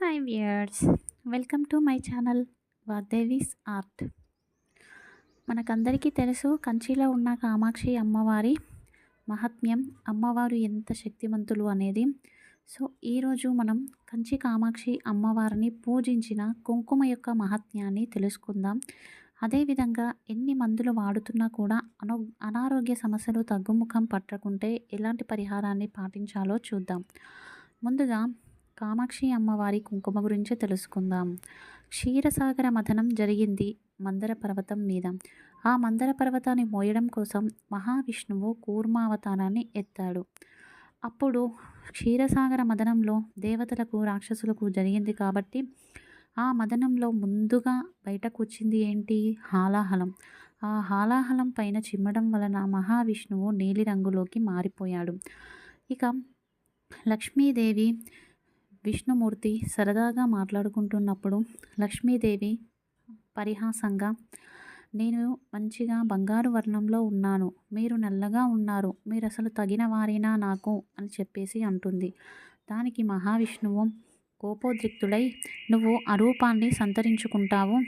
Hi viewers, welcome to my channel Vagdevi's art. మనకందరికీ తెలుసు కంచిలో ఉన్న కామాక్షి అమ్మవారి మహాత్మ్యం, అమ్మవారు ఎంత శక్తివంతులు అనేది. సో ఈరోజు మనం కంచి కామాక్షి అమ్మవారిని పూజించిన కుంకుమ యొక్క మహాత్మ్యాన్ని తెలుసుకుందాం. అదేవిధంగా ఎన్ని మందులు వాడుతున్నా కూడా అనారోగ్య సమస్యలు తగ్గుముఖం పట్టకుంటే ఎలాంటి పరిహారాన్ని పాటించాలో చూద్దాం. ముందుగా కామాక్షి అమ్మవారి కుంకుమ గురించి తెలుసుకుందాం. క్షీరసాగర మథనం జరిగింది మందర పర్వతం మీద. ఆ మందర పర్వతాన్ని మోయడం కోసం మహావిష్ణువు కూర్మావతారాన్ని ఎత్తాడు. అప్పుడు క్షీరసాగర మదనంలో దేవతలకు రాక్షసులకు జరిగింది కాబట్టి ఆ మదనంలో ముందుగా బయటకు వచ్చింది ఏంటి? హాలాహలం. ఆ హాలాహలం పైన చిమ్మడం వలన మహావిష్ణువు నీలిరంగులోకి మారిపోయాడు. ఇక లక్ష్మీదేవి విష్ణుమూర్తి సరదాగా మాట్లాడుకుంటున్నప్పుడు లక్ష్మీదేవి పరిహాసంగా, నేను మంచిగా బంగారు వర్ణంలో ఉన్నాను, మీరు నల్లగా ఉన్నారు, మీరు అసలు తగిన వారేనా నాకు అని చెప్పేసి అంటుంది. దానికి మహావిష్ణువు కోపోద్రిక్తుడై, నువ్వు అరూపాన్ని సంతరించుకుంటావు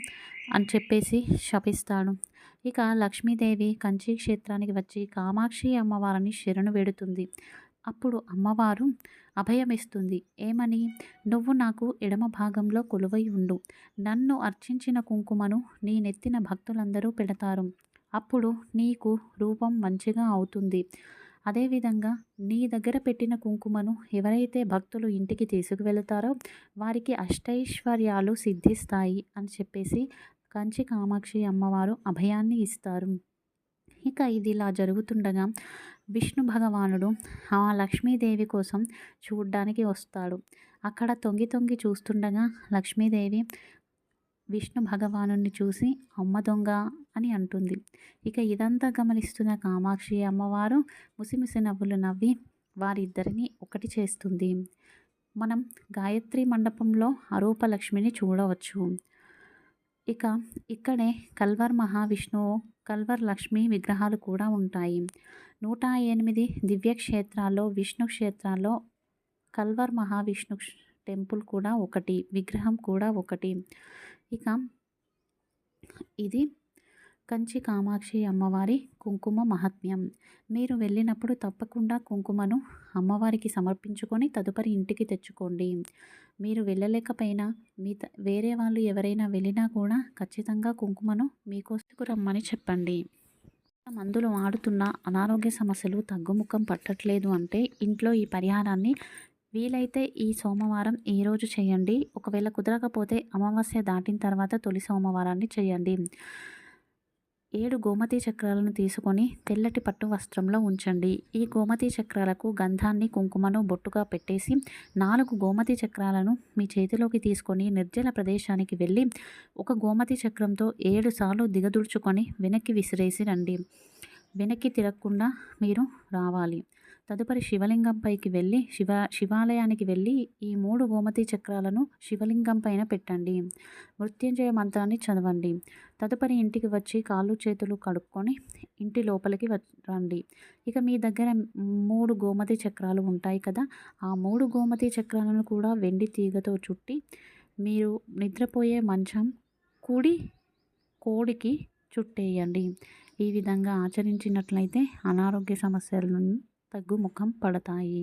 అని చెప్పేసి శపిస్తాడు. ఇక లక్ష్మీదేవి కంచి క్షేత్రానికి వచ్చి కామాక్షి అమ్మవారిని శరణు వేడుతుంది. అప్పుడు అమ్మవారు అభయమిస్తుంది. ఏమని? నువ్వు నాకు ఎడమ భాగంలో కొలువై ఉండు, నన్ను అర్చించిన కుంకుమను నీ నెత్తిన భక్తులందరూ పెడతారు, అప్పుడు నీకు రూపం మంచిగా అవుతుంది. అదేవిధంగా నీ దగ్గర పెట్టిన కుంకుమను ఎవరైతే భక్తులు ఇంటికి తీసుకువెళతారో వారికి అష్టైశ్వర్యాలు సిద్ధిస్తాయి అని చెప్పేసి కంచి కామాక్షి అమ్మవారు అభయాన్ని ఇస్తారు. ఇక ఇది ఇలా జరుగుతుండగా విష్ణు భగవానుడు ఆ లక్ష్మీదేవి కోసం చూడ్డానికి వస్తాడు. అక్కడ తొంగి తొంగి చూస్తుండగా లక్ష్మీదేవి విష్ణు భగవానుని చూసి అమ్మ దొంగ అని అంటుంది. ఇక ఇదంతా గమనిస్తున్న కామాక్షి అమ్మవారు ముసిముసి నవ్వులు నవ్వి వారిద్దరిని ఒకటి చేస్తుంది. మనం గాయత్రి మండపంలో అరూపలక్ష్మిని చూడవచ్చు. ఇక ఇక్కడే కల్వర్ మహావిష్ణువు, కల్వర్ లక్ష్మి విగ్రహాలు కూడా ఉంటాయి. 108 దివ్యక్షేత్రాల్లో విష్ణు క్షేత్రాల్లో కల్వర్ మహావిష్ణు టెంపుల్ కూడా ఒకటి, విగ్రహం కూడా ఒకటి. ఇక ఇది కంచి కామాక్షి అమ్మవారి కుంకుమ మహాత్మ్యం. మీరు వెళ్ళినప్పుడు తప్పకుండా కుంకుమను అమ్మవారికి సమర్పించుకొని తదుపరి ఇంటికి తెచ్చుకోండి. మీరు వెళ్ళలేకపోయినా వేరే వాళ్ళు ఎవరైనా వెళ్ళినా కూడా ఖచ్చితంగా కుంకుమను మీకోసం రమ్మని చెప్పండి. మందులు వాడుతున్న అనారోగ్య సమస్యలు తగ్గుముఖం పట్టట్లేదు అంటే ఇంట్లో ఈ పరిహారాన్ని వీలైతే ఈ సోమవారం ఈరోజు చేయండి. ఒకవేళ కుదరకపోతే అమావాస్య దాటిన తర్వాత తొలి సోమవారాన్ని చేయండి. 7 గోమతి చక్రాలను తీసుకొని తెల్లటి పట్టు వస్త్రంలో ఉంచండి. ఈ గోమతి చక్రాలకు గంధాన్ని కుంకుమను బొట్టుగా పెట్టేసి 4 గోమతి చక్రాలను మీ చేతిలోకి తీసుకొని నిర్జల ప్రదేశానికి వెళ్ళి ఒక గోమతి చక్రంతో 7 సార్లు దిగదుర్చుకొని వెనక్కి విసిరేసి రండి. వెనక్కి తిరగకుండా మీరు రావాలి. తదుపరి శివలింగం పైకి వెళ్ళి శివాలయానికి వెళ్ళి ఈ 3 గోమతి చక్రాలను శివలింగం పైన పెట్టండి. మృత్యుంజయ మంత్రాన్ని చదవండి. తదుపరి ఇంటికి వచ్చి కాళ్ళు చేతులు కడుక్కొని ఇంటి లోపలికి రండి. ఇక మీ దగ్గర 3 గోమతి చక్రాలు ఉంటాయి కదా, ఆ 3 గోమతి చక్రాలను కూడా వెండి తీగతో చుట్టి మీరు నిద్రపోయే మంచం కుడి కోడికి చుట్టేయండి. ఈ విధంగా ఆచరించినట్లయితే అనారోగ్య సమస్యలను తగ్గుముఖం పడతాయి.